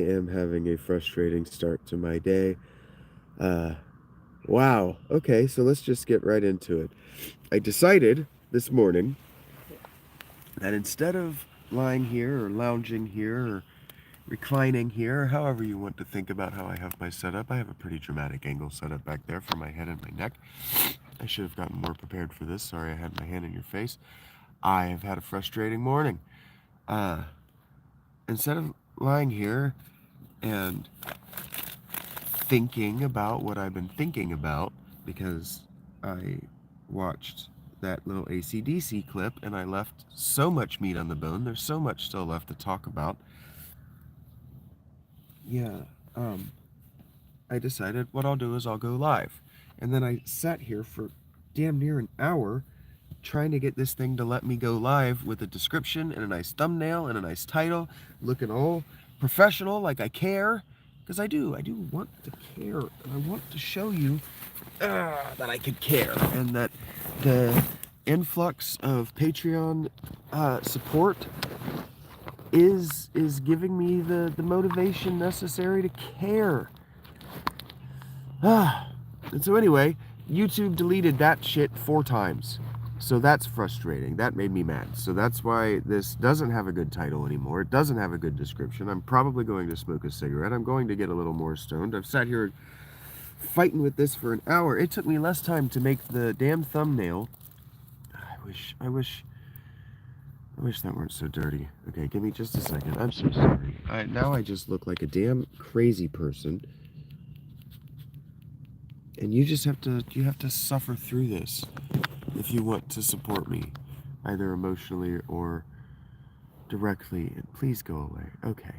am having a frustrating start to my day. Uh, wow. Okay, so let's just get right into it. I decided this morning that instead of lying here or lounging here or reclining here, or however you want to think about how I have my setup, I have a pretty dramatic angle set up back there for my head and my neck. I should have gotten more prepared for this. Sorry I had my hand in your face. I have had a frustrating morning. Uh, Instead of lying here and thinking about what I've been thinking about, because I watched that little AC/DC clip and I left so much meat on the bone. There's so much still left to talk about. Yeah, I decided what I'll do is I'll go live. And then I sat here for damn near an hour trying to get this thing to let me go live with a description and a nice thumbnail and a nice title, looking all professional, like I care. Because I do want to care, and I want to show you that I could care, and that the influx of Patreon support is giving me the motivation necessary to care. And so anyway, YouTube deleted that shit 4 times. So that's frustrating. That made me mad. So that's why this doesn't have a good title anymore. It doesn't have a good description. I'm probably going to smoke a cigarette. I'm going to get a little more stoned. I've sat here fighting with this for an hour. It took me less time to make the damn thumbnail. I wish that weren't so dirty. Okay, give me just a second. I'm so sorry. Now I just look like a damn crazy person. And you have to suffer through this if you want to support me, either emotionally or directly. And please go away. Okay.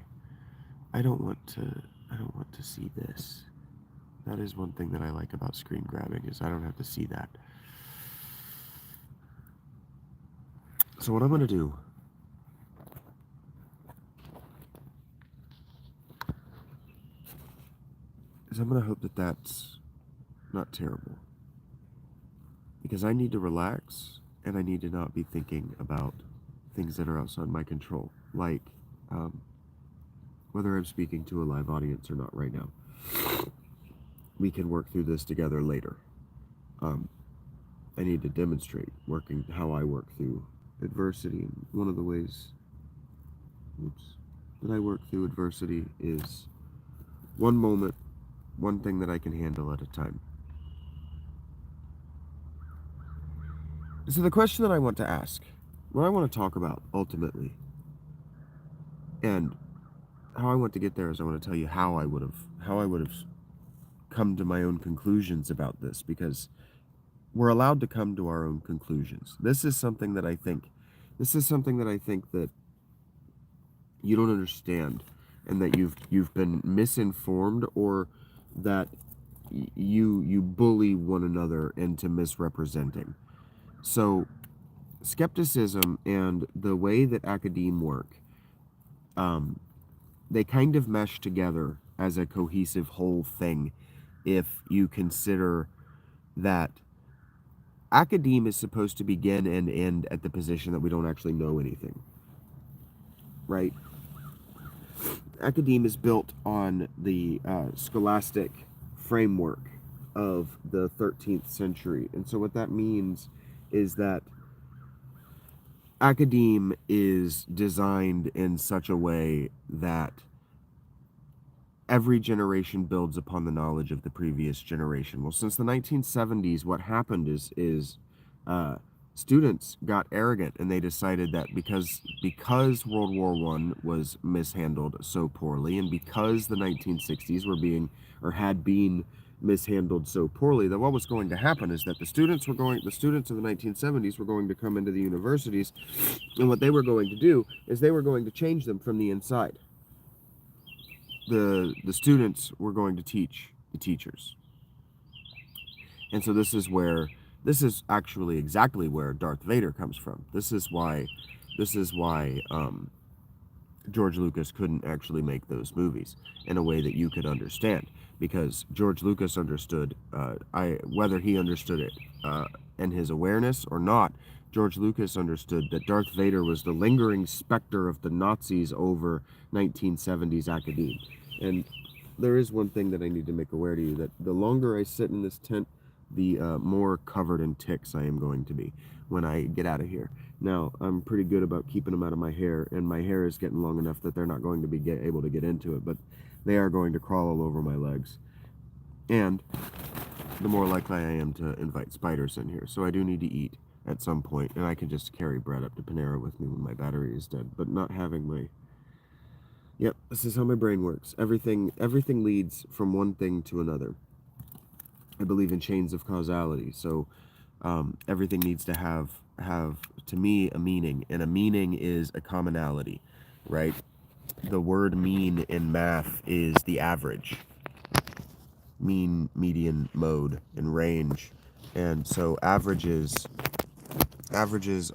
I don't want to see this. That is one thing that I like about screen grabbing, is I don't have to see that. So what I'm going to do is I'm going to hope that that's not terrible. Because I need to relax, and I need to not be thinking about things that are outside my control, like whether I'm speaking to a live audience or not right now. We can work through this together later. I need to demonstrate how I work through adversity. And one of the ways that I work through adversity is one moment, one thing that I can handle at a time. So the question that I want to ask, what I want to talk about ultimately, and how I want to get there, is I want to tell you how I would have come to my own conclusions about this, because we're allowed to come to our own conclusions. This is something that I think that you don't understand, and that you've been misinformed, or that you bully one another into misrepresenting. So skepticism and the way that academe work, they kind of mesh together as a cohesive whole thing, if you consider that academe is supposed to begin and end at the position that we don't actually know anything, right? Academe is built on the scholastic framework of the 13th century. And so what that means is that academe is designed in such a way that every generation builds upon the knowledge of the previous generation. Well, since the 1970s, what happened is students got arrogant, and they decided that because World War I was mishandled so poorly, and because the 1960s had been mishandled so poorly, that what was going to happen is that the students of the 1970s were going to come into the universities, and what they were going to do is they were going to change them from the inside. The students were going to teach the teachers. And so this is actually exactly where Darth Vader comes from. This is why George Lucas couldn't actually make those movies in a way that you could understand, because George Lucas understood, whether he understood it in his awareness or not, George Lucas understood that Darth Vader was the lingering specter of the Nazis over 1970s academe. And there is one thing that I need to make aware to you, that the longer I sit in this tent, the more covered in ticks I am going to be when I get out of here. Now, I'm pretty good about keeping them out of my hair, and my hair is getting long enough that they're not going to be able to get into it, but they are going to crawl all over my legs. And the more likely I am to invite spiders in here. So I do need to eat at some point, and I can just carry bread up to Panera with me when my battery is dead. But not having my... Yep, this is how my brain works. Everything leads from one thing to another. I believe in chains of causality, so everything needs to have, to me, a meaning, and a meaning is a commonality, right? The word mean in math is the average. Mean, median, mode, and range. And so averages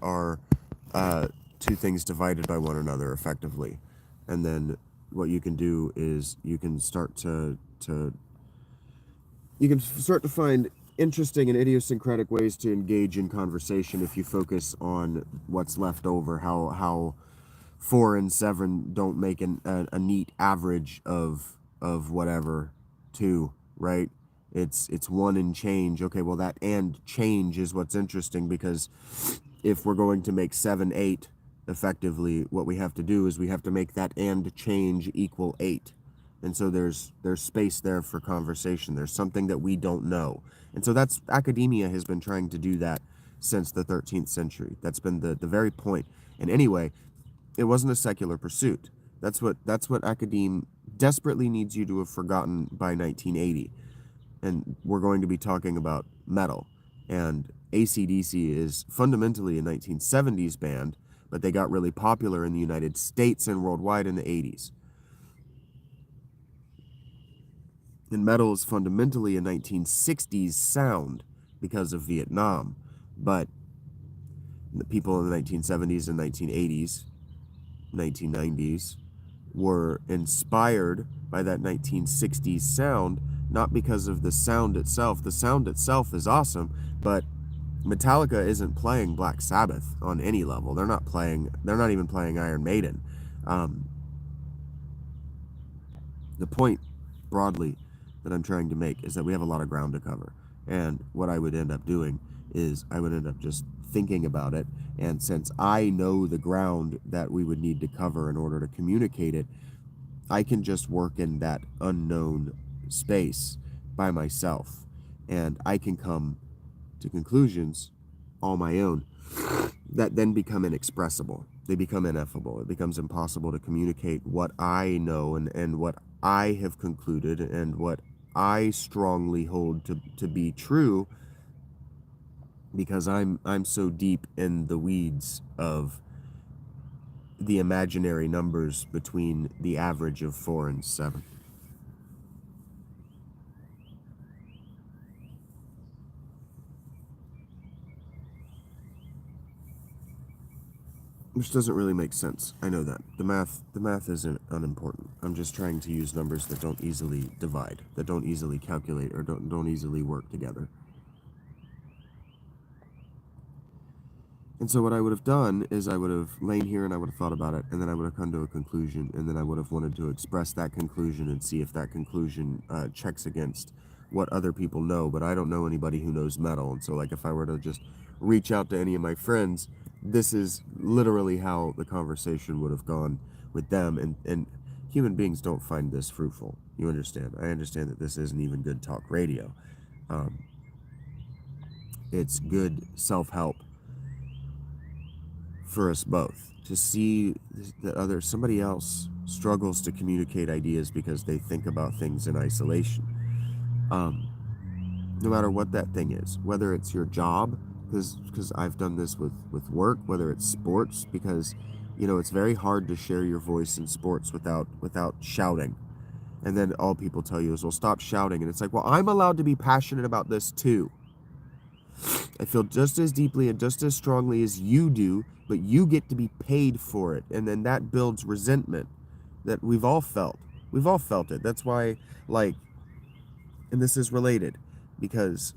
are two things divided by one another effectively. And then what you can do is you can start to find interesting and idiosyncratic ways to engage in conversation if you focus on what's left over, how 4 and 7 don't make a neat average of whatever 2, right? It's 1 and change. Okay, well, that and change is what's interesting, because if we're going to make 7 8 effectively, what we have to do is we have to make that and change equal 8. And so there's space there for conversation. There's something that we don't know. And so that's, academia has been trying to do that since the 13th century. That's been the very point. And anyway, it wasn't a secular pursuit. That's what academe desperately needs you to have forgotten by 1980. And we're going to be talking about metal. And AC/DC is fundamentally a 1970s band, but they got really popular in the United States and worldwide in the 80s. And metal is fundamentally a 1960s sound because of Vietnam. But the people in the 1970s and 1980s, 1990s, were inspired by that 1960s sound, not because of the sound itself. The sound itself is awesome, but Metallica isn't playing Black Sabbath on any level. They're not even playing Iron Maiden. The point, broadly, that I'm trying to make is that we have a lot of ground to cover. And what I would end up doing is I would end up just thinking about it. And since I know the ground that we would need to cover in order to communicate it, I can just work in that unknown space by myself. And I can come to conclusions all my own that then become inexpressible. They become ineffable. It becomes impossible to communicate what I know and what I have concluded and what I strongly hold to be true, because I'm so deep in the weeds of the imaginary numbers between the average of 4 and 7. Which doesn't really make sense. I know that. The math isn't unimportant. I'm just trying to use numbers that don't easily divide, that don't easily calculate, or don't easily work together. And so what I would have done is I would have lain here and I would have thought about it, and then I would have come to a conclusion, and then I would have wanted to express that conclusion and see if that conclusion checks against what other people know. But I don't know anybody who knows metal, and so like if I were to just reach out to any of my friends, this is literally how the conversation would have gone with them. And human beings don't find this fruitful. You understand? I understand that this isn't even good talk radio. It's good self-help for us both to see that somebody else struggles to communicate ideas because they think about things in isolation. No matter what that thing is, whether it's your job, because I've done this with work, whether it's sports, because it's very hard to share your voice in sports without shouting. And then all people tell you is, well, stop shouting. And it's like, well, I'm allowed to be passionate about this too. I feel just as deeply and just as strongly as you do, but you get to be paid for it. And then that builds resentment that we've all felt. We've all felt it. That's why, and this is related, because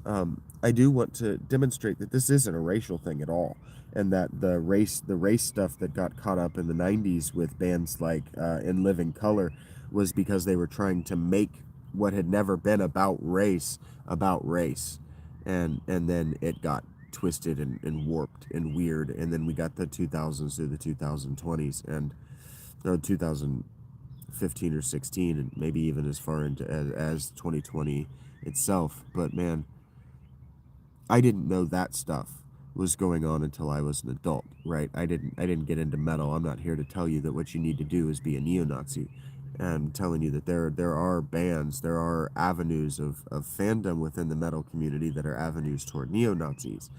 I do want to demonstrate that this isn't a racial thing at all. and that the race stuff that got caught up in the 90s with bands like In Living Color was because they were trying to make what had never been about race, and then it got twisted and warped and weird, and then we got the 2000s through the 2020s and 2015 or 16, and maybe even as far into as 2020 itself. But man, I didn't know that stuff was going on until I was an adult, right? I didn't get into metal. I'm not here to tell you that what you need to do is be a neo-Nazi. I'm telling you that there are bands, there are avenues of fandom within the metal community that are avenues toward neo-Nazis.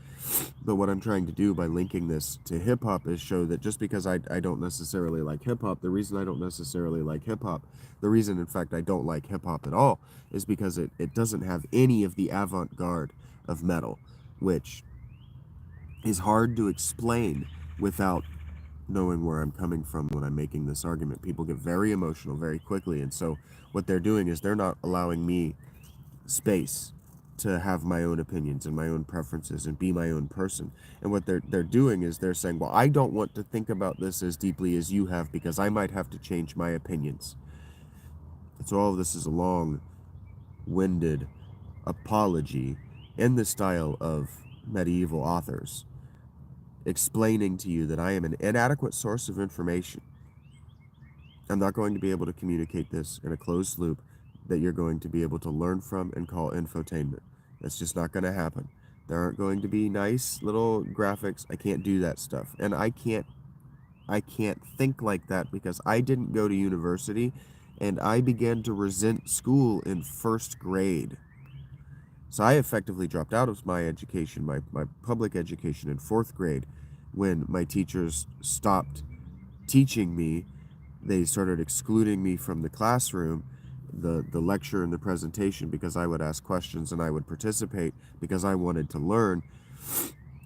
But what I'm trying to do by linking this to hip-hop is show that just because I don't necessarily like hip-hop, the reason I don't necessarily like hip-hop, the reason in fact I don't like hip-hop at all, is because it doesn't have any of the avant-garde of metal, which is hard to explain without knowing where I'm coming from when I'm making this argument. People get very emotional very quickly, and so what they're doing is they're not allowing me space to have my own opinions and my own preferences and be my own person. And what they're doing is they're saying, well, I don't want to think about this as deeply as you have because I might have to change my opinions. And so all of this is a long-winded apology in the style of medieval authors, explaining to you that I am an inadequate source of information. I'm not going to be able to communicate this in a closed loop that you're going to be able to learn from and call infotainment. That's just not going to happen. There aren't going to be nice little graphics. I can't do that stuff. And I can't think like that because I didn't go to university, and I began to resent school in first grade. So I effectively dropped out of my education, my public education, in fourth grade when my teachers stopped teaching me. They started excluding me from the classroom, the lecture and the presentation, because I would ask questions and I would participate because I wanted to learn.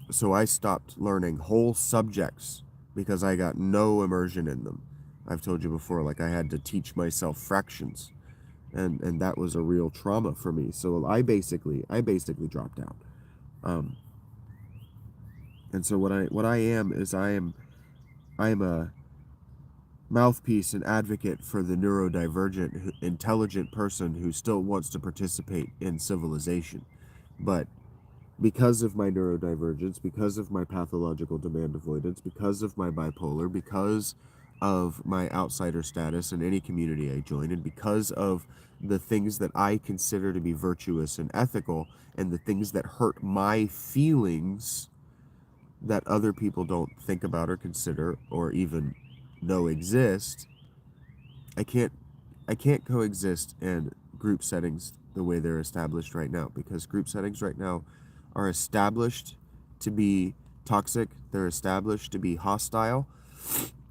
So I stopped learning whole subjects because I got no immersion in them. I've told you before, like I had to teach myself fractions. And that was a real trauma for me. So I basically dropped out. Um, and so what I am is I am a mouthpiece and advocate for the neurodivergent, intelligent person who still wants to participate in civilization. But because of my neurodivergence, because of my pathological demand avoidance, because of my bipolar, because of my outsider status in any community I join, and because of the things that I consider to be virtuous and ethical, and the things that hurt my feelings that other people don't think about or consider or even know exist, I can't coexist in group settings the way they're established right now, because group settings right now are established to be toxic, they're established to be hostile,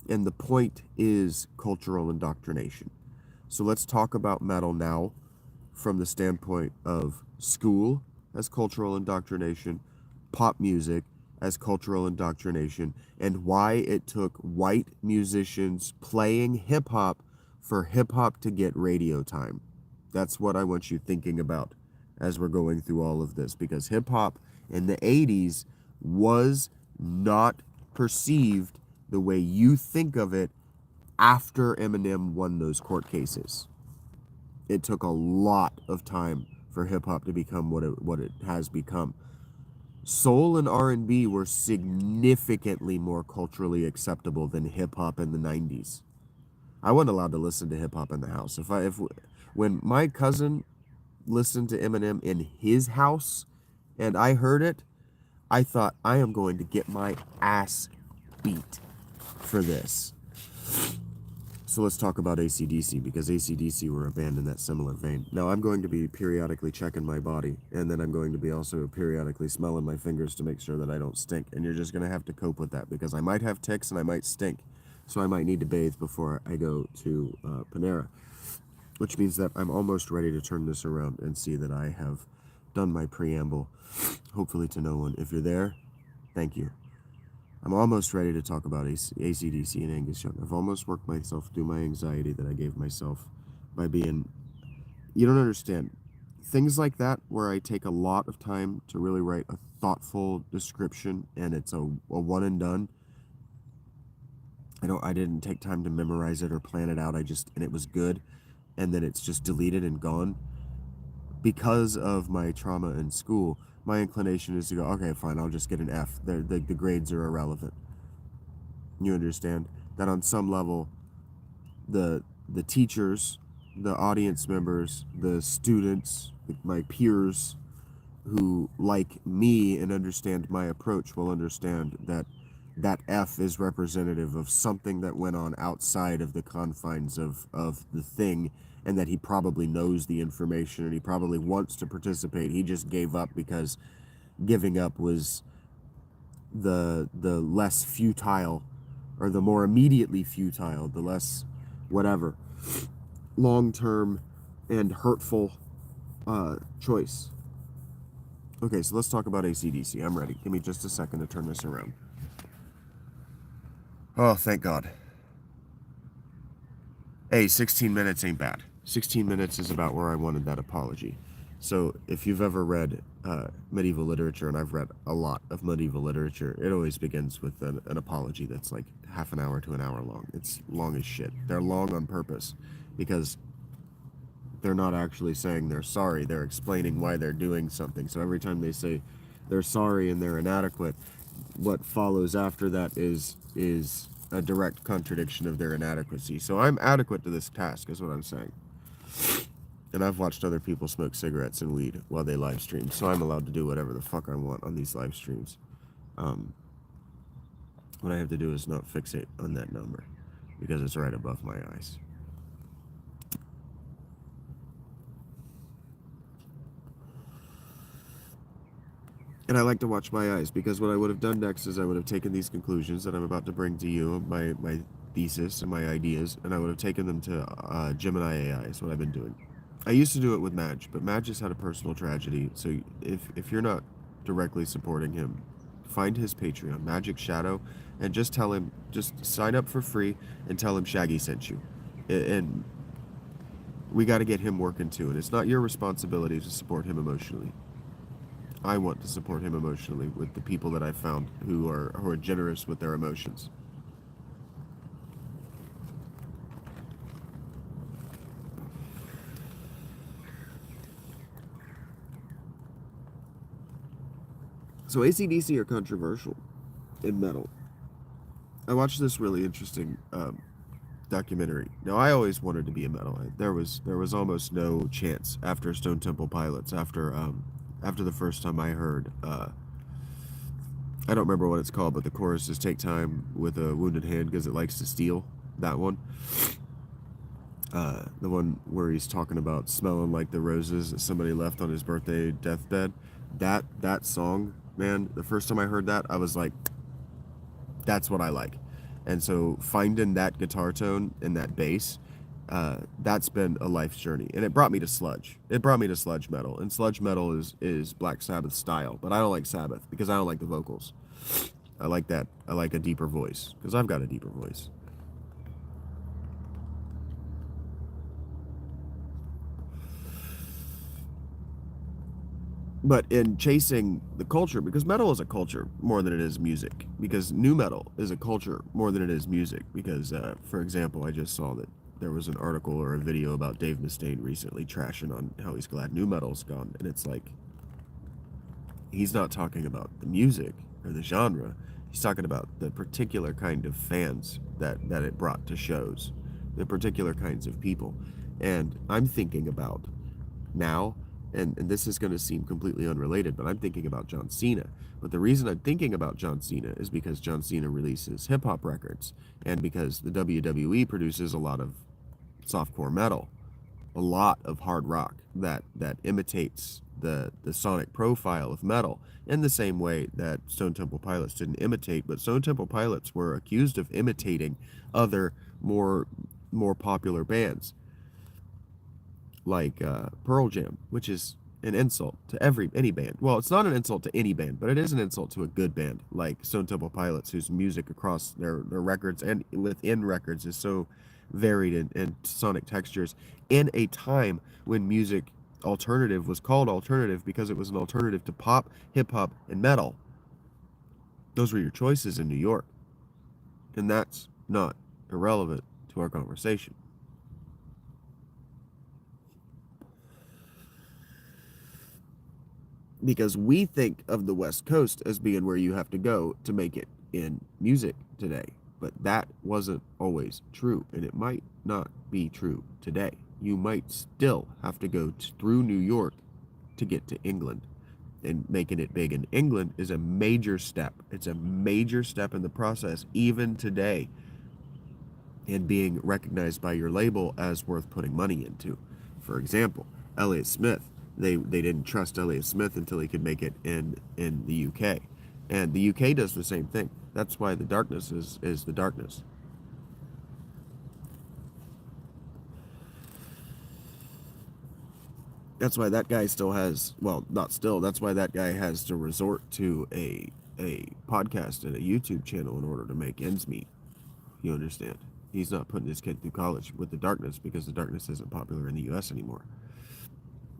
and the point is cultural indoctrination. So let's talk about metal now from the standpoint of school as cultural indoctrination, pop music as cultural indoctrination, and why it took white musicians playing hip hop for hip hop to get radio time. That's what I want you thinking about as we're going through all of this, because hip hop in the 80s was not perceived the way you think of it after Eminem won those court cases. It took a lot of time for hip hop to become what it has become. Soul and R&B were significantly more culturally acceptable than hip hop in the 90s. I wasn't allowed to listen to hip hop in the house. When my cousin listened to Eminem in his house and I heard it, I thought, I am going to get my ass beat for this. So let's talk about AC/DC, because AC/DC were a band in that similar vein. Now I'm going to be periodically checking my body, and then I'm going to be also periodically smelling my fingers to make sure that I don't stink. And you're just going to have to cope with that, because I might have ticks and I might stink. So I might need to bathe before I go to Panera, which means that I'm almost ready to turn this around and see that I have done my preamble, hopefully to no one. If you're there, thank you. I'm almost ready to talk about AC/DC and Angus Young. I've almost worked myself through my anxiety that I gave myself by being... You don't understand. things like that where I take a lot of time to really write a thoughtful description and it's a one and done. I didn't take time to memorize it or plan it out. And it was good, and then it's just deleted and gone. Because of my trauma in school, my inclination is to go, okay, fine, I'll just get an F. The grades are irrelevant. You understand that on some level, the teachers, the audience members, the students, my peers who like me and understand my approach will understand that F is representative of something that went on outside of the confines of the thing, and that he probably knows the information and he probably wants to participate. He just gave up because giving up was the less futile, or the more immediately futile, the less whatever long-term and hurtful choice. Okay, so let's talk about AC/DC. I'm ready. Give me just a second to turn this around. Oh, thank God. Hey, 16 minutes ain't bad. 16 minutes is about where I wanted that apology. So if you've ever read medieval literature, and I've read a lot of medieval literature, it always begins with an apology that's like half an hour to an hour long. It's long as shit. They're long on purpose because they're not actually saying they're sorry. They're explaining why they're doing something. So every time they say they're sorry and they're inadequate, what follows after that is a direct contradiction of their inadequacy. So I'm adequate to this task, is what I'm saying. And I've watched other people smoke cigarettes and weed while they live stream, so I'm allowed to do whatever the fuck I want on these live streams. What I have to do is not fixate on that number because it's right above my eyes. And I like to watch my eyes, because what I would have done next is I would have taken these conclusions that I'm about to bring to you, my thesis and my ideas, and I would have taken them to Gemini AI is what I've been doing. I used to do it with Madge, but Madge has had a personal tragedy, so if you're not directly supporting him, find his Patreon, Magic Shadow, and just tell him, just sign up for free and tell him Shaggy sent you. And we got to get him working too, and it's not your responsibility to support him emotionally. I want to support him emotionally with the people that I've found who are generous with their emotions. So AC/DC are controversial in metal. I watched this really interesting documentary. Now, I always wanted to be a metalhead. There was almost no chance after Stone Temple Pilots, after the first time I heard, I don't remember what it's called, but the chorus is "Take time with a wounded hand because it likes to steal." That one. The one where he's talking about smelling like the roses that somebody left on his birthday deathbed. That song, man, the first time I heard that, I was like, that's what I like. And so finding that guitar tone and that bass, that's been a life's journey. And it brought me to sludge. It brought me to sludge metal. And sludge metal is Black Sabbath style. But I don't like Sabbath because I don't like the vocals. I like that. I like a deeper voice because I've got a deeper voice. But in chasing the culture, because metal is a culture more than it is music, because nu metal is a culture more than it is music, because, for example, I just saw that there was an article or a video about Dave Mustaine recently trashing on how he's glad nu metal's gone, and it's like, he's not talking about the music or the genre, he's talking about the particular kind of fans that it brought to shows, the particular kinds of people. And I'm thinking about now, and this is going to seem completely unrelated, but I'm thinking about John Cena. But the reason I'm thinking about John Cena is because John Cena releases hip-hop records, and because the WWE produces a lot of softcore metal, a lot of hard rock that imitates the sonic profile of metal, in the same way that Stone Temple Pilots didn't imitate, but Stone Temple Pilots were accused of imitating other more popular bands, like Pearl Jam, which is an insult to any band. Well, it's not an insult to any band, but it is an insult to a good band like Stone Temple Pilots, whose music across their records and within records is so varied in sonic textures, in a time when music Alternative was called alternative because it was an alternative to pop, hip-hop, and metal. Those were your choices in New York. And that's not irrelevant to our conversation. Because we think of the West Coast as being where you have to go to make it in music today. But that wasn't always true, and it might not be true today. You might still have to go through New York to get to England. And making it big in England is a major step. It's a major step in the process, even today, in being recognized by your label as worth putting money into. For example, Elliott Smith. They didn't trust Elliott Smith until he could make it in the UK. And the UK does the same thing. That's why the darkness is the darkness. That's why that guy still has, well, not still, that's why that guy has to resort to a podcast and a YouTube channel in order to make ends meet. You understand? He's not putting his kid through college with the darkness because the darkness isn't popular in the US anymore.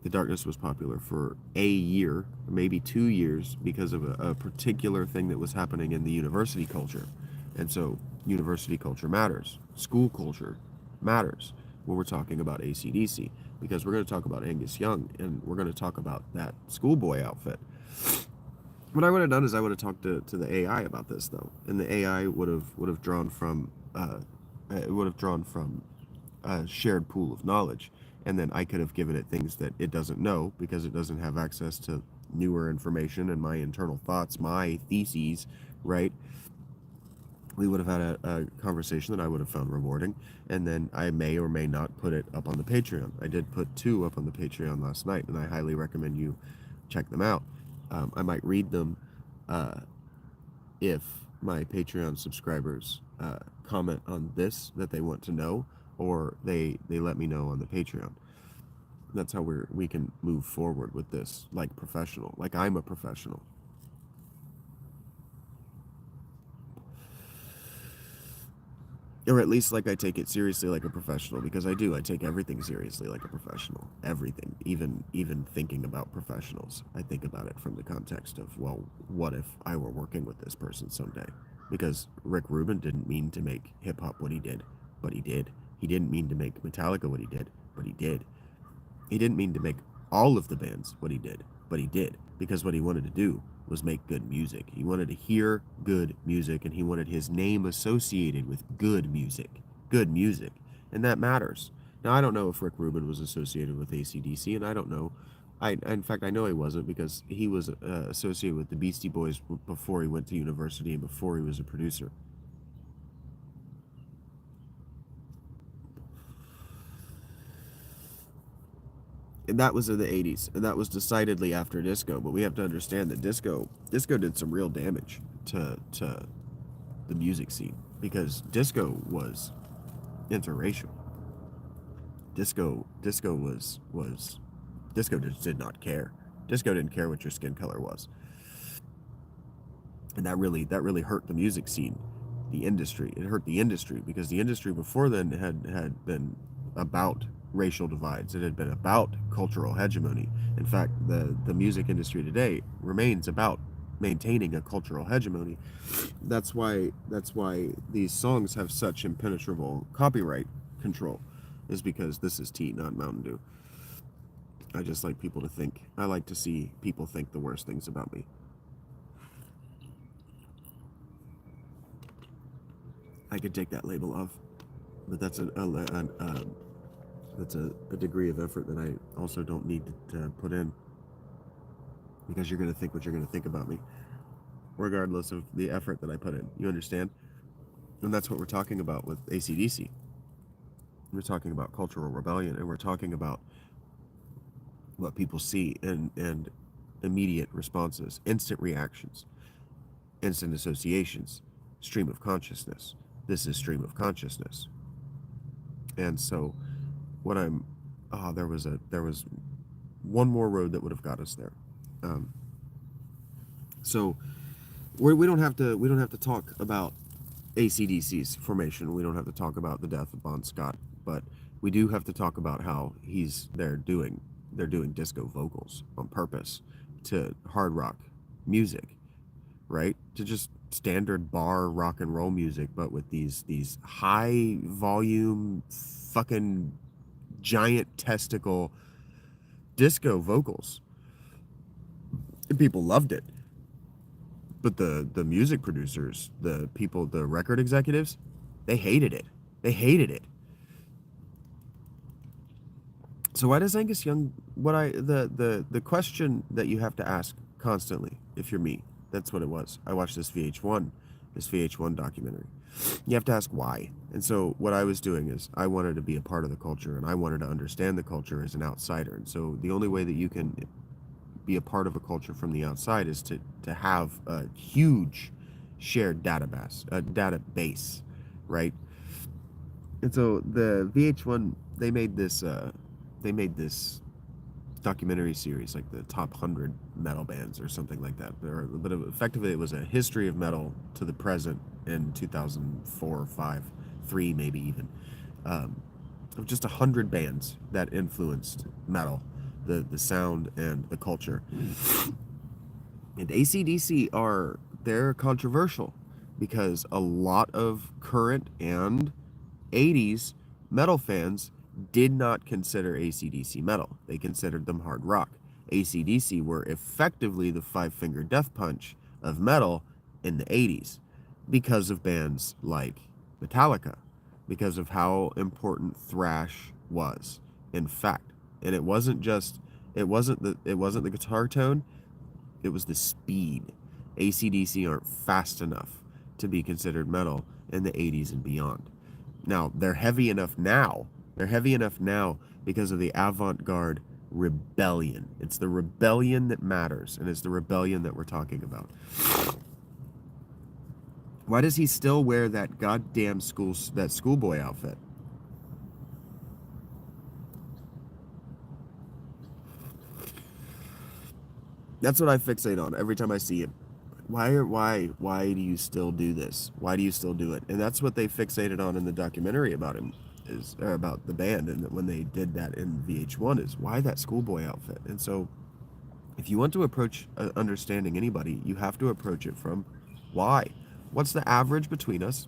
The darkness was popular for a year, maybe 2 years, because of a particular thing that was happening in the university culture. And so university culture matters. School culture matters when we're talking about AC/DC, because we're going to talk about Angus Young and we're going to talk about that schoolboy outfit. What I would have done is I would have talked to the AI about this, though, and the AI would have drawn from a shared pool of knowledge, and then I could have given it things that it doesn't know because it doesn't have access to newer information and my internal thoughts, my theses, right? We would have had a conversation that I would have found rewarding, and then I may or may not put it up on the Patreon. I did put 2 up on the Patreon last night, and I highly recommend you check them out. I might read them if my Patreon subscribers comment on this that they want to know, or they let me know on the Patreon. That's how we can move forward with this like professional, like I'm a professional. Or at least like I take it seriously like a professional, because I do. I take everything seriously like a professional. Everything, even thinking about professionals. I think about it from the context of, well, what if I were working with this person someday? Because Rick Rubin didn't mean to make hip hop what he did, but he did. He didn't mean to make Metallica what he did, but he did. He didn't mean to make all of the bands what he did, but he did, because what he wanted to do was make good music. He wanted to hear good music, and he wanted his name associated with good music. Good music. And that matters. Now, I don't know if Rick Rubin was associated with AC/DC, and I don't know. In fact, I know he wasn't, because he was associated with the Beastie Boys before he went to university and before he was a producer. And that was in the 80s, and that was decidedly after disco. But we have to understand that disco did some real damage to the music scene, because disco was interracial. Disco just did not care. Disco didn't care what your skin color was, and that really hurt the music scene, the industry. It hurt the industry, because the industry before then had been about racial divides. It had been about cultural hegemony. In fact, the music industry today remains about maintaining a cultural hegemony. That's why these songs have such impenetrable copyright control, is because this is tea, not Mountain Dew. I just like people to think. I like to see people think the worst things about me. I could take that label off, but that's a degree of effort that I also don't need to put in, because you're going to think what you're going to think about me, regardless of the effort that I put in. You understand? And that's what we're talking about with AC/DC. We're talking about cultural rebellion, and we're talking about what people see and immediate responses, instant reactions, instant associations, stream of consciousness. This is stream of consciousness. And so what I'm there was one more road that would have got us there. So we don't have to talk about AC/DC's formation. We don't have to talk about the death of Bon Scott, but we do have to talk about how he's there doing they're doing disco vocals on purpose to hard rock music, right? To just standard bar rock and roll music, but with these high volume fucking giant testicle disco vocals. And people loved it. But the music producers, the people, the record executives, they hated it. They hated it. So why does Angus Young, the question that you have to ask constantly, if you're me, that's what it was. I watched this VH1 documentary. You have to ask why. And so what I was doing is I wanted to be a part of the culture, and I wanted to understand the culture as an outsider. And so the only way that you can be a part of a culture from the outside is to have a huge shared database, right? And so the VH1, they made this documentary series, like the top 100 metal bands or something like that. But effectively, it was a history of metal to the present in 2004 or 5, 3 maybe even, of just 100 bands that influenced metal, the sound and the culture. And AC/DC they're controversial because a lot of current and 80s metal fans did not consider AC/DC metal. They considered them hard rock. AC/DC were effectively the five-finger death punch of metal in the 80s because of bands like Metallica, because of how important thrash was, in fact. And it wasn't the guitar tone, it was the speed. AC/DC aren't fast enough to be considered metal in the 80s and beyond. Now, they're heavy enough now. They're heavy enough now because of the avant-garde rebellion. It's the rebellion that matters, and it's the rebellion that we're talking about. Why does he still wear that goddamn schoolboy outfit? That's what I fixate on every time I see him. Why do you still do this? Why do you still do it? And that's what they fixated on in the documentary about him, or about the band, and when they did that in VH1, is why that schoolboy outfit. And so if you want to approach understanding anybody, you have to approach it from why. What's the average between us?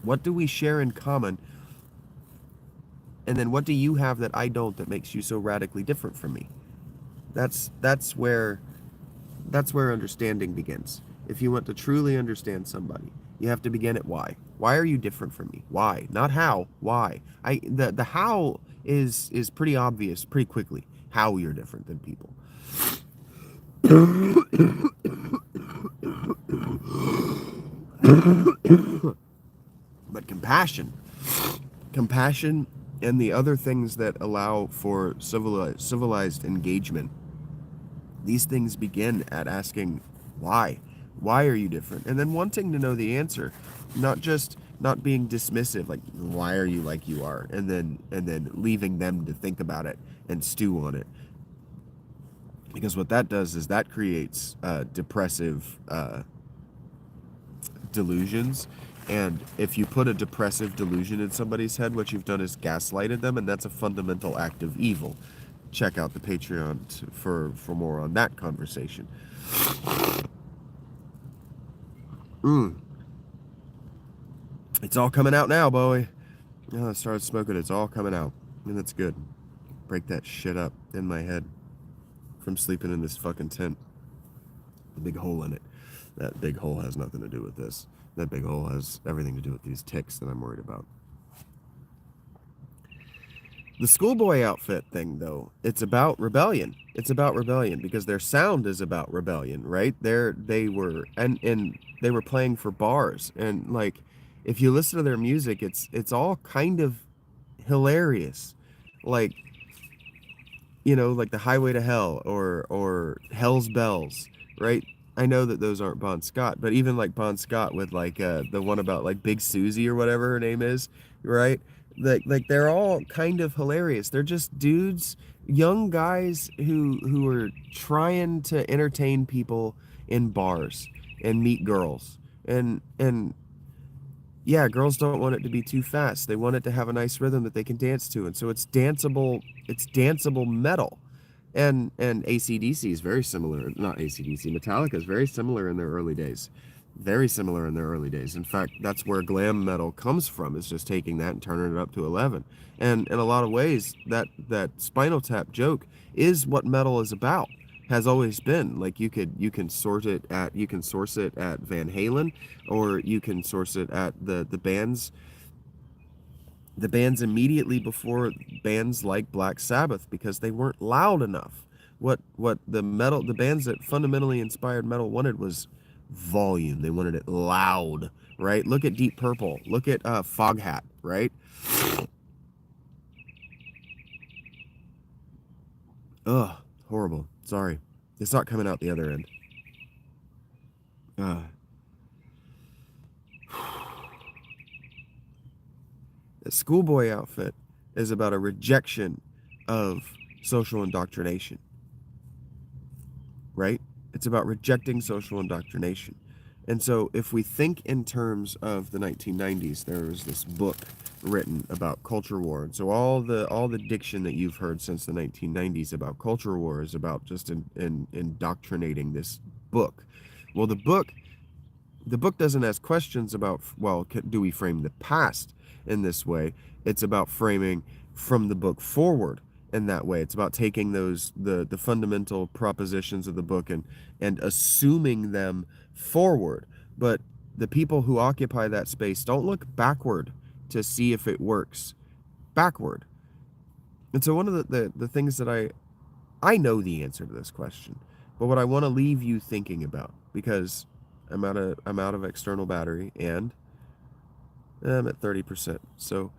What do we share in common? And then what do you have that I don't that makes you so radically different from me? That's where understanding begins. If you want to truly understand somebody, you have to begin at why. Why are you different from me? Why? Not how. Why? The how is pretty obvious pretty quickly. How you're different than people. But compassion, and the other things that allow for civilized engagement, these things begin at asking why. Why are you different? And then wanting to know the answer, not being dismissive, like why are you like you are, and then leaving them to think about it and stew on it. Because what that does is that creates depressive delusions. And if you put a depressive delusion in somebody's head, what you've done is gaslighted them, and that's a fundamental act of evil. Check out the Patreon for more on that conversation. It's all coming out now, boy. I started smoking, it's all coming out. And that's good. Break that shit up in my head from sleeping in this fucking tent. The big hole in it. That big hole has nothing to do with this. That big hole has everything to do with these ticks that I'm worried about. The schoolboy outfit thing, though, it's about rebellion. It's about rebellion because their sound is about rebellion, right? They were playing for bars, and like, if you listen to their music, it's all kind of hilarious, like, you know, like the Highway to Hell or Hell's Bells, right? I know that those aren't Bon Scott, but even like Bon Scott with like the one about like Big Susie or whatever her name is, right? Like they're all kind of hilarious. They're just dudes, young guys who are trying to entertain people in bars and meet girls. And yeah, girls don't want it to be too fast. They want it to have a nice rhythm that they can dance to. And so it's danceable metal. And AC/DC is very similar. Not AC/DC, Metallica is very similar in their early days. Very similar in their early days. In fact, that's where glam metal comes from, is just taking that and turning it up to 11. And in a lot of ways, that Spinal Tap joke is what metal is about. Has always been. Like you can source it at Van Halen, or you can source it at the bands immediately before bands like Black Sabbath, because they weren't loud enough. What the bands that fundamentally inspired metal wanted was volume. They wanted it loud, right? Look at Deep Purple. Look at Foghat, right? Ugh, horrible. Sorry, it's not coming out the other end. Uh, the schoolboy outfit is about a rejection of social indoctrination, right? It's about rejecting social indoctrination. And so if we think in terms of the 1990s, there was this book written about culture war. And so all the diction that you've heard since the 1990s about culture war is about just indoctrinating this book. Well, the book doesn't ask questions about, well, do we frame the past in this way? It's about framing from the book forward in that way. It's about taking the fundamental propositions of the book and assuming them forward. But the people who occupy that space don't look backward to see if it works backward. And so one of the things that I know the answer to this question, but what I want to leave you thinking about, because I'm out of external battery and I'm at 30%. So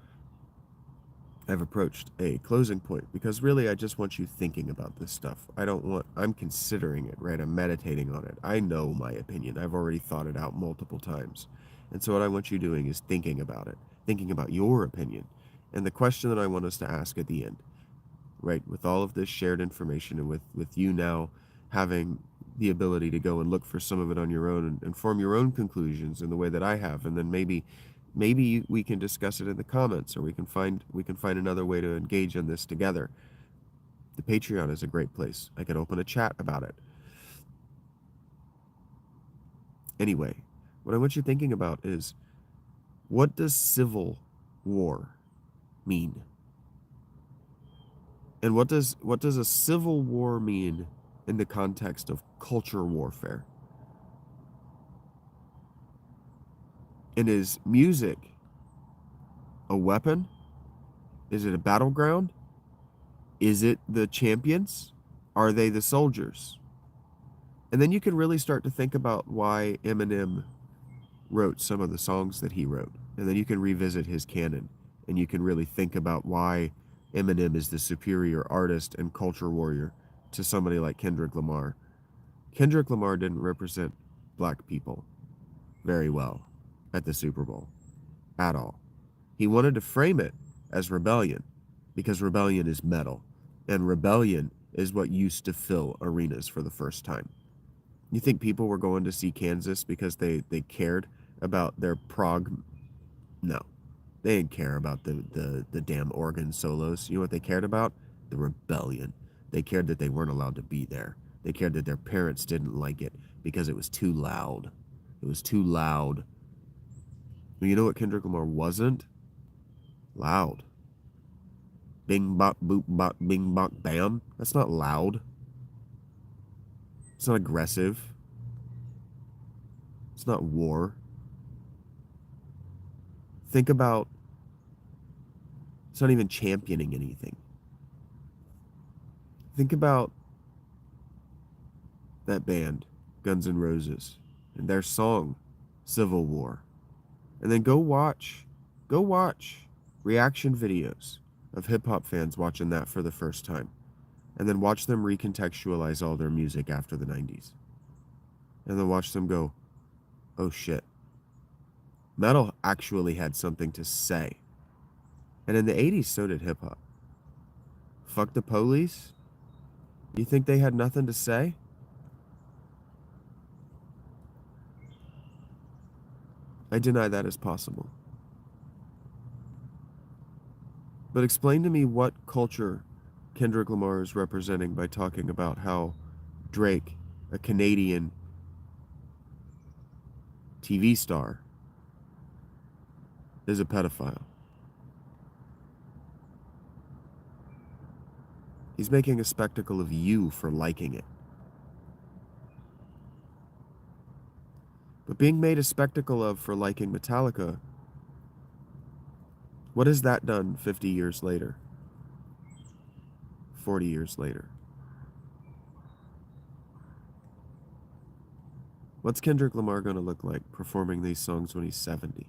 I've approached a closing point, because really I just want you thinking about this stuff. I'm considering it, right? I'm meditating on it. I know my opinion. I've already thought it out multiple times. And so what I want you doing is thinking about it, thinking about your opinion. And the question that I want us to ask at the end, right, with all of this shared information, and with you now having the ability to go and look for some of it on your own and form your own conclusions in the way that I have, and then maybe we can discuss it in the comments, or we can find another way to engage in this together. The Patreon is a great place. I can open a chat about it. Anyway, what I want you thinking about is, what does civil war mean? And what does a civil war mean in the context of culture warfare? And is music a weapon? Is it a battleground? Is it the champions? Are they the soldiers? And then you can really start to think about why Eminem wrote some of the songs that he wrote. And then you can revisit his canon, and you can really think about why Eminem is the superior artist and culture warrior to somebody like Kendrick Lamar. Kendrick Lamar didn't represent black people very well at the Super Bowl at all. He wanted to frame it as rebellion, because rebellion is metal, and rebellion is what used to fill arenas for the first time. You think people were going to see Kansas because they cared about their prog? No. They didn't care about the damn organ solos. You know what they cared about? The rebellion. They cared that they weren't allowed to be there. They cared that their parents didn't like it because it was too loud. It was too loud. You know what Kendrick Lamar wasn't? Loud. Bing bop boop bop bing bop bam. That's not loud. It's not aggressive. It's not war. Think about, it's not even championing anything. Think about that band, Guns N' Roses, and their song, Civil War. And then go watch reaction videos of hip-hop fans watching that for the first time. And then watch them recontextualize all their music after the 90s. And then watch them go, oh shit. Metal actually had something to say. And in the 80s, so did hip-hop. Fuck the Police? You think they had nothing to say? I deny that is possible. But explain to me what culture Kendrick Lamar is representing by talking about how Drake, a Canadian TV star, is a pedophile. He's making a spectacle of you for liking it. But being made a spectacle of for liking Metallica, what has that done 50 years later? 40 years later? What's Kendrick Lamar going to look like performing these songs when he's 70?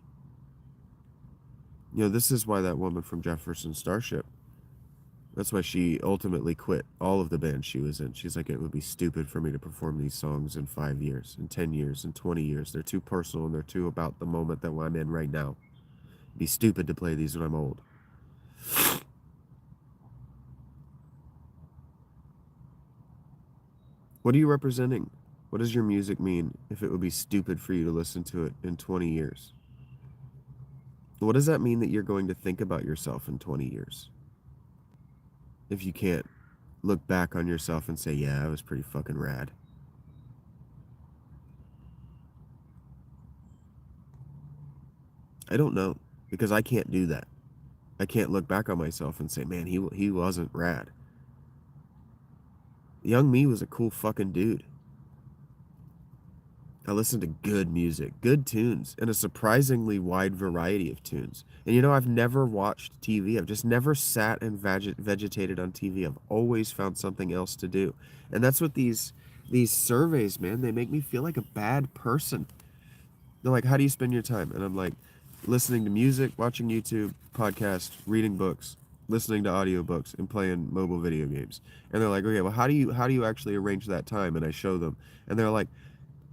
You know, this is why that woman from Jefferson Starship, that's why she ultimately quit all of the bands she was in. She's like, it would be stupid for me to perform these songs in 5 years, in 10 years, in 20 years. They're too personal and they're too about the moment that I'm in right now. It'd be stupid to play these when I'm old. What are you representing? What does your music mean if it would be stupid for you to listen to it in 20 years? What does that mean that you're going to think about yourself in 20 years? If you can't look back on yourself and say, yeah, I was pretty fucking rad. I don't know, because I can't do that. I can't look back on myself and say, man, he wasn't rad. Young me was a cool fucking dude. I listened to good music, good tunes, and a surprisingly wide variety of tunes. And you know, I've never watched TV. I've just never sat and vegetated on TV. I've always found something else to do. And that's what these surveys, man, they make me feel like a bad person. They're like, how do you spend your time? And I'm like, listening to music, watching YouTube, podcasts, reading books, listening to audiobooks, and playing mobile video games. And they're like, okay, well, how do you actually arrange that time? And I show them. And they're like,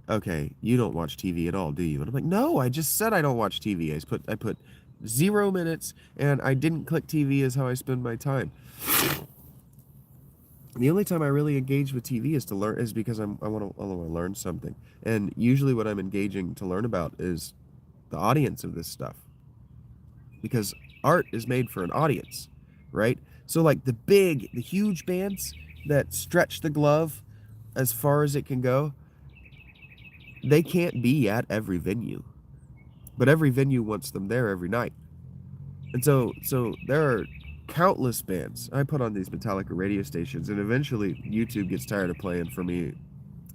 okay, you don't watch TV at all, do you? And I'm like, no, I just said I don't watch TV. I put 0 minutes, and I didn't click TV is how I spend my time. The only time I really engage with TV is because I want to learn something. And usually what I'm engaging to learn about is the audience of this stuff. Because art is made for an audience, right? So like the huge bands that stretch the glove as far as it can go, they can't be at every venue, but every venue wants them there every night. And so there are countless bands. I put on these Metallica radio stations, and eventually YouTube gets tired of playing for me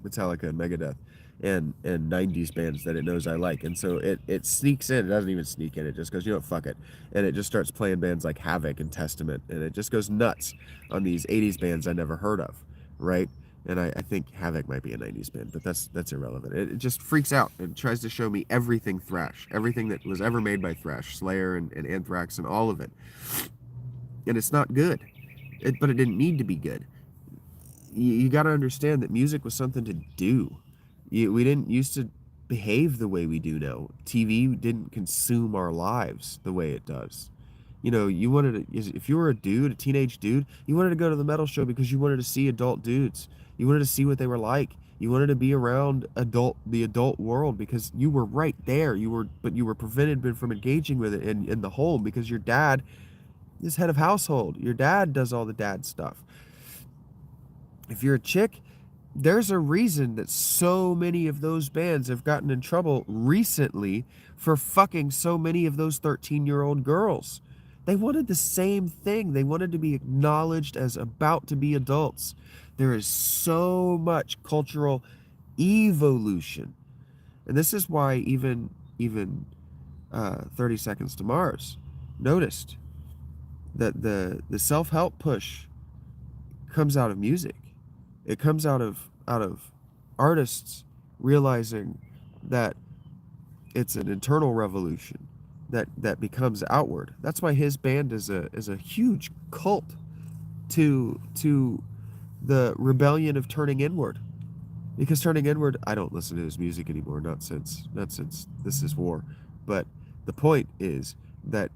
Metallica and Megadeth and 90s bands that it knows I like. And so it sneaks in. It doesn't even sneak in. It just goes, you know what, fuck it. And it just starts playing bands like Havoc and Testament, and it just goes nuts on these 80s bands I never heard of, right? And I think Havoc might be a 90s band, but that's irrelevant. It just freaks out. It tries to show me everything thrash, everything that was ever made by thrash, Slayer and Anthrax and all of it. And it's not good, but it didn't need to be good. You got to understand that music was something to do. We didn't used to behave the way we do now. TV didn't consume our lives the way it does. You know, if you were a dude, a teenage dude, you wanted to go to the metal show because you wanted to see adult dudes. You wanted to see what they were like. You wanted to be around the adult world because you were right there. But you were prevented from engaging with it in the home because your dad is head of household. Your dad does all the dad stuff. If you're a chick, there's a reason that so many of those bands have gotten in trouble recently for fucking so many of those 13-year-old girls. They wanted the same thing. They wanted to be acknowledged as about to be adults. There is so much cultural evolution. And this is why even 30 Seconds to Mars noticed that the self-help push comes out of music. It comes out of artists realizing that it's an internal revolution that becomes outward. That's why his band is a huge cult to the rebellion of turning inward. Because turning inward, I don't listen to his music anymore, not since This Is War. But the point is that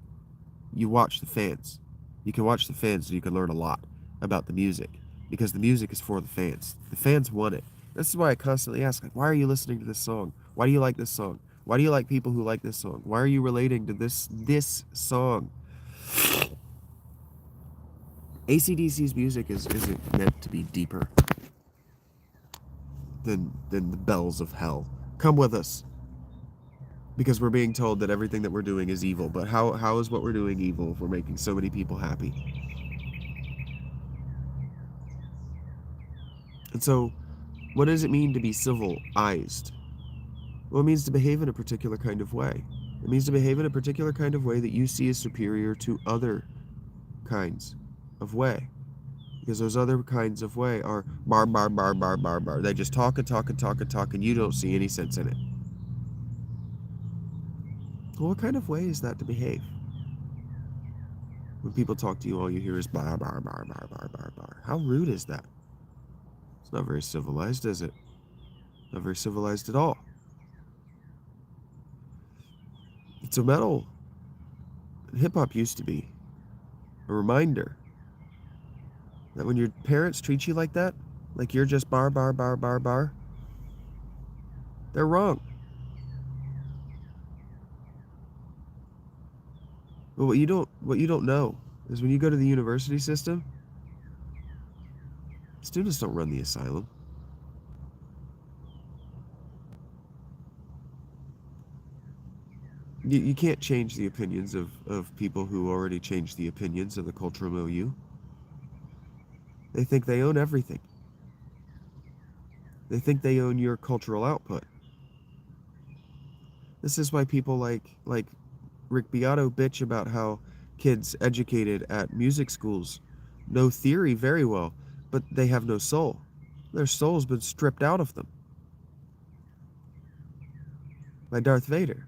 you watch the fans. You can watch the fans and you can learn a lot about the music. Because the music is for the fans. The fans want it. This is why I constantly ask, like, why are you listening to this song? Why do you like this song? Why do you like people who like this song? Why are you relating to this song? AC/DC's music isn't meant to be deeper than the bells of hell. Come with us. Because we're being told that everything that we're doing is evil. But how is what we're doing evil if we're making so many people happy? And so, what does it mean to be civilized? Well, it means to behave in a particular kind of way. It means to behave in a particular kind of way that you see as superior to other kinds of way. Because those other kinds of way are bar, bar, bar, bar, bar, bar. They just talk and talk and talk and talk, and you don't see any sense in it. Well, what kind of way is that to behave? When people talk to you, all you hear is bar, bar, bar, bar, bar, bar, bar. How rude is that? It's not very civilized, is it? Not very civilized at all. So metal, hip-hop used to be a reminder that when your parents treat you like that, like you're just bar, bar, bar, bar, bar, they're wrong. But what you don't know is when you go to the university system, students don't run the asylum. You can't change the opinions of people who already changed the opinions of the cultural milieu. They think they own everything. They think they own your cultural output. This is why people like Rick Beato bitch about how kids educated at music schools know theory very well, but they have no soul. Their soul's been stripped out of them by Darth Vader.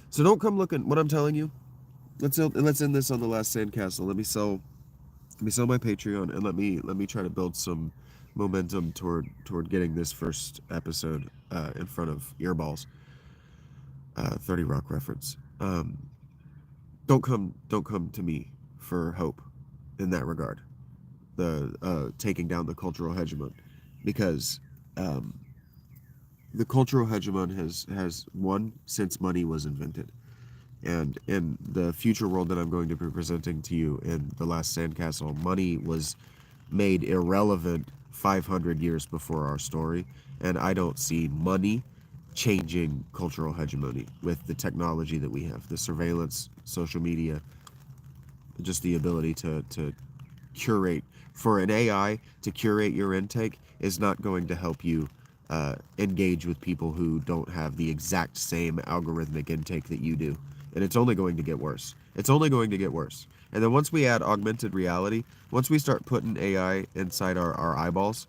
So don't come looking. What I'm telling you, let's end this on the last sandcastle. Let me sell my Patreon, and let me try to build some momentum toward getting this first episode in front of earballs. 30 Rock reference. Don't come to me for hope in that regard. The taking down the cultural hegemon, because the cultural hegemon has won since money was invented. And in the future world that I'm going to be presenting to you in The Last Sandcastle, money was made irrelevant 500 years before our story, and I don't see money changing cultural hegemony with the technology that we have, the surveillance, social media, just the ability to curate. For an AI to curate your intake is not going to help you engage with people who don't have the exact same algorithmic intake that you do. And it's only going to get worse. It's only going to get worse. And then once we add augmented reality, once we start putting AI inside our eyeballs,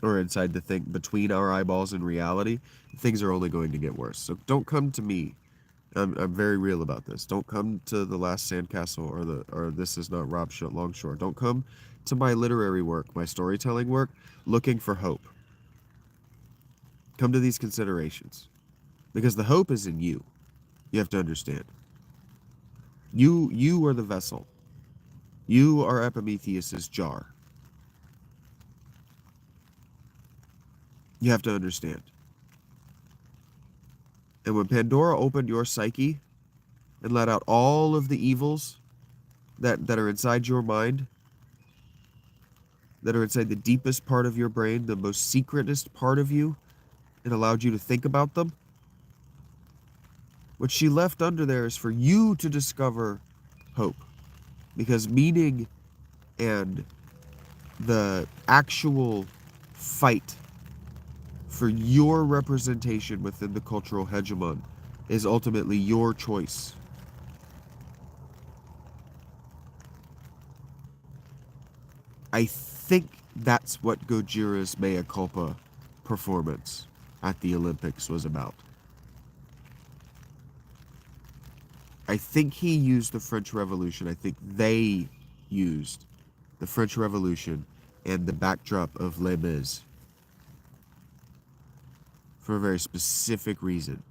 or inside the thing between our eyeballs and reality, things are only going to get worse. So don't come to me. I'm very real about this. Don't come to The Last Sandcastle or This Is Not Rob Longshore. Don't come to my literary work, my storytelling work, looking for hope. Come to these considerations, because the hope is in you. You have to understand. You are the vessel. You are Epimetheus's jar. You have to understand. And when Pandora opened your psyche and let out all of the evils that are inside your mind, that are inside the deepest part of your brain, the most secretest part of you, and allowed you to think about them, what she left under there is for you to discover hope. Because meaning and the actual fight for your representation within the cultural hegemon is ultimately your choice. I think that's what Gojira's mea culpa performance at the Olympics was about. I think he used the French Revolution. I think they used the French Revolution and the backdrop of Les Mis for a very specific reason.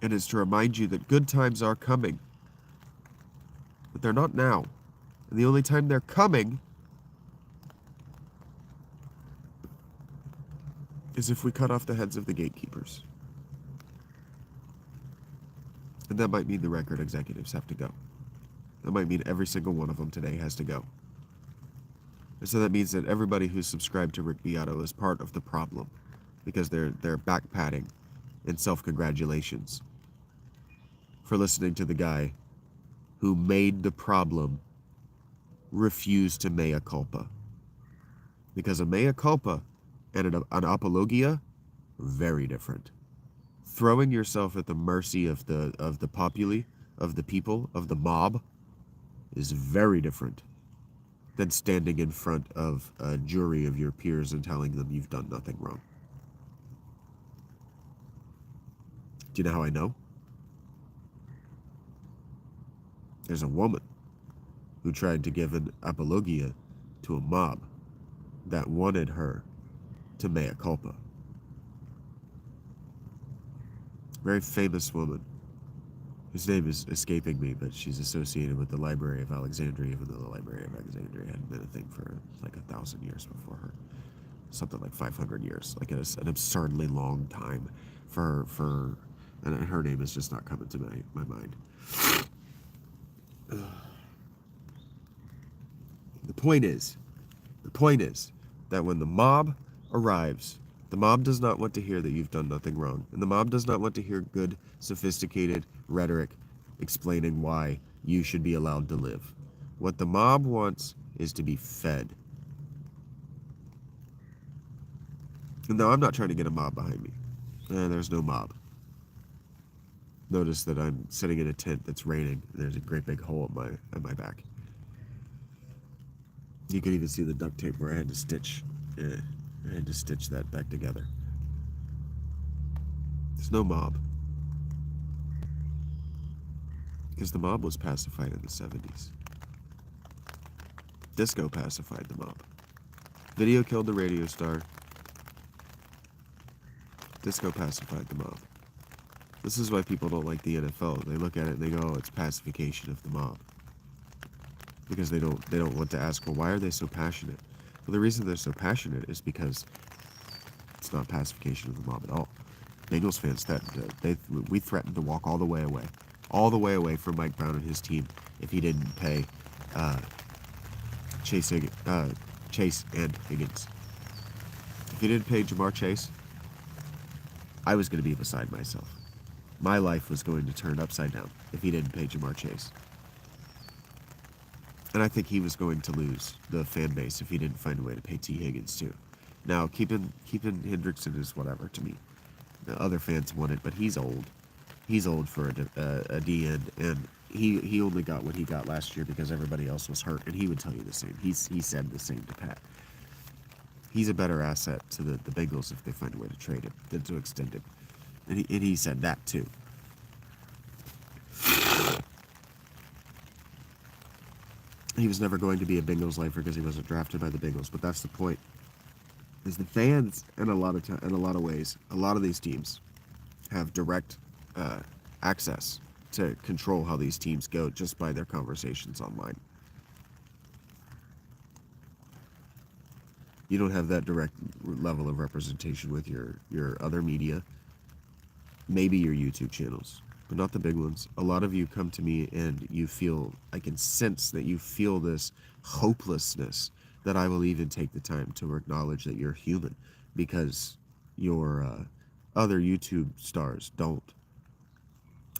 And it's to remind you that good times are coming, but they're not now. And the only time they're coming is if we cut off the heads of the gatekeepers. And that might mean the record executives have to go. That might mean every single one of them today has to go. And so that means that everybody who's subscribed to Rick Beato is part of the problem, because they're back-patting and self-congratulations for listening to the guy who made the problem refuse to mea culpa. Because a mea culpa and an apologia, very different. Throwing yourself at the mercy of the populi, of the people, of the mob, is very different than standing in front of a jury of your peers and telling them you've done nothing wrong. Do you know how I know? There's a woman who tried to give an apologia to a mob that wanted her to mea culpa. Very famous woman, whose name is escaping me, but she's associated with the Library of Alexandria, even though the Library of Alexandria hadn't been a thing for like 1,000 years before her. Something like 500 years, like an absurdly long time for and her name is just not coming to my mind. The point is that when the mob arrives, the mob does not want to hear that you've done nothing wrong. And the mob does not want to hear good, sophisticated rhetoric explaining why you should be allowed to live. What the mob wants is to be fed. And no, I'm not trying to get a mob behind me. There's no mob. Notice that I'm sitting in a tent that's raining. And there's a great big hole at my back. You can even see the duct tape where I had to stitch. I had to stitch that back together. There's no mob. Because the mob was pacified in the 70s. Disco pacified the mob. Video killed the radio star. Disco pacified the mob. This is why people don't like the NFL. They look at it and they go, oh, it's pacification of the mob. Because they don't want to ask, well, why are they so passionate? Well, the reason they're so passionate is because it's not pacification of the mob at all. Bengals fans we threatened to walk all the way away from Mike Brown and his team if he didn't pay Chase and Higgins. If he didn't pay Jamar Chase, I was going to be beside myself. My life was going to turn upside down if he didn't pay Jamar Chase. And I think he was going to lose the fan base if he didn't find a way to pay T. Higgins too. Now, keeping Hendrickson is whatever to me. The other fans want it, but he's old. He's old for a D end, and he only got what he got last year because everybody else was hurt, and he would tell you the same. He said the same to Pat. He's a better asset to the Bengals if they find a way to trade him than to extend him. And he said that too. He was never going to be a Bengals lifer because he wasn't drafted by the Bengals, but that's the point. Is the fans, in a lot of ways, a lot of these teams have direct access to control how these teams go just by their conversations online. You don't have that direct level of representation with your other media, maybe your YouTube channels, but not the big ones. A lot of you come to me and you feel, I can sense that you feel this hopelessness that I will even take the time to acknowledge that you're human, because your other YouTube stars don't.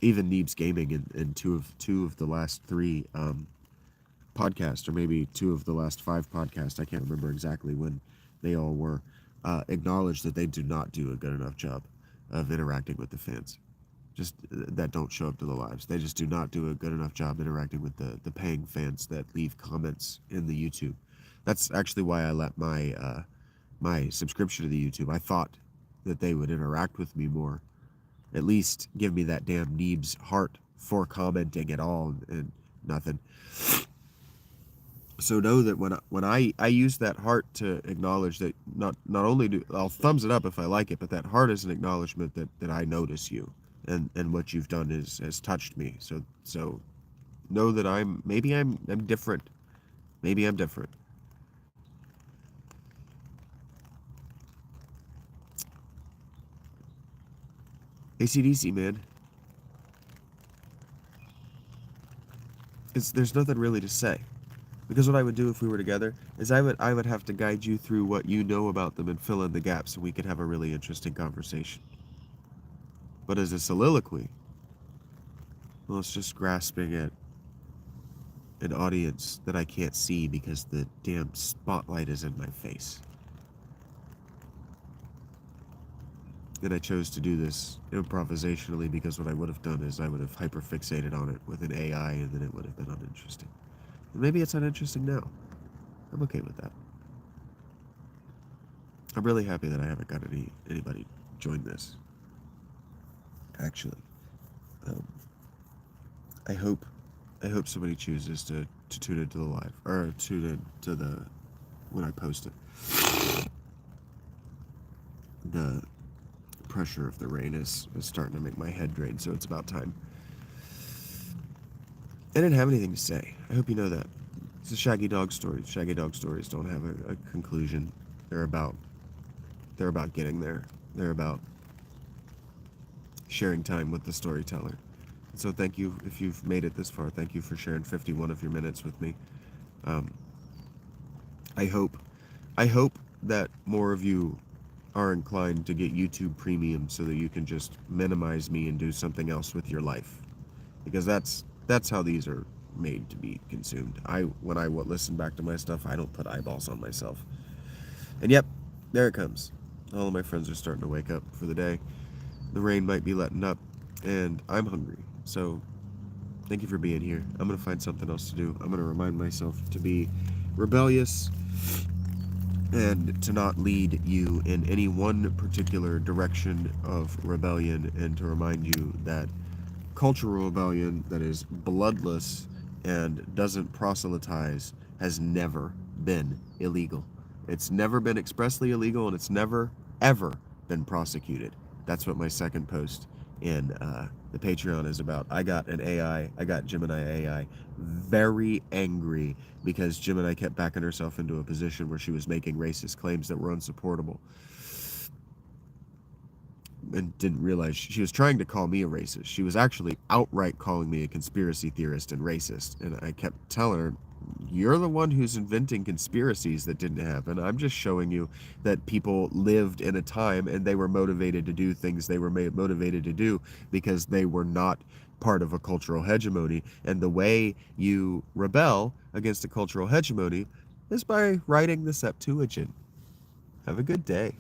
Even Neebs Gaming in two of the last 3 podcasts, or maybe 2 of the last 5 podcasts, I can't remember exactly when they all were, acknowledged that they do not do a good enough job of interacting with the fans. Just that don't show up to the lives. They just do not do a good enough job interacting with the paying fans that leave comments in the YouTube. That's actually why I let my subscription to the YouTube. I thought that they would interact with me more, at least give me that damn Neebs heart for commenting at all, and nothing. So know that when I use that heart to acknowledge that not only I'll thumbs it up if I like it, but that heart is an acknowledgement that I notice you, and what you've done has touched me. So know that I'm different. Maybe I'm different. AC/DC, man. There's nothing really to say. Because what I would do if we were together is I would have to guide you through what you know about them and fill in the gaps so we could have a really interesting conversation. But as a soliloquy, well, it's just grasping at an audience that I can't see because the damn spotlight is in my face. And I chose to do this improvisationally because what I would have done is I would have hyperfixated on it with an AI and then it would have been uninteresting. And maybe it's uninteresting now. I'm okay with that. I'm really happy that I haven't got anybody join this. Actually, I hope somebody chooses to tune into the live or tune into the when I post it. The pressure of the rain is starting to make my head drain, so it's about time. I didn't have anything to say. I hope you know that. It's a Shaggy Dog story. Shaggy Dog stories don't have a conclusion. They're about getting there. They're about sharing time with the storyteller. So thank you if you've made it this far. Thank you for sharing 51 of your minutes with me. I hope that more of you are inclined to get YouTube Premium so that you can just minimize me and do something else with your life, because that's how these are made to be consumed. When I listen back to my stuff, I don't put eyeballs on myself. And yep, there it comes. All of my friends are starting to wake up for the day. The rain might be letting up, and I'm hungry. So thank you for being here. I'm going to find something else to do. I'm going to remind myself to be rebellious and to not lead you in any one particular direction of rebellion, and to remind you that cultural rebellion that is bloodless and doesn't proselytize has never been illegal. It's never been expressly illegal, and it's never, ever been prosecuted. That's what my second post in the Patreon is about. I got Gemini AI very angry because Gemini kept backing herself into a position where she was making racist claims that were unsupportable, and didn't realize she was trying to call me a racist. She was actually outright calling me a conspiracy theorist and racist. And I kept telling her, you're the one who's inventing conspiracies that didn't happen. I'm just showing you that people lived in a time and they were motivated to do things they were motivated to do because they were not part of a cultural hegemony. And the way you rebel against a cultural hegemony is by writing the Septuagint. Have a good day.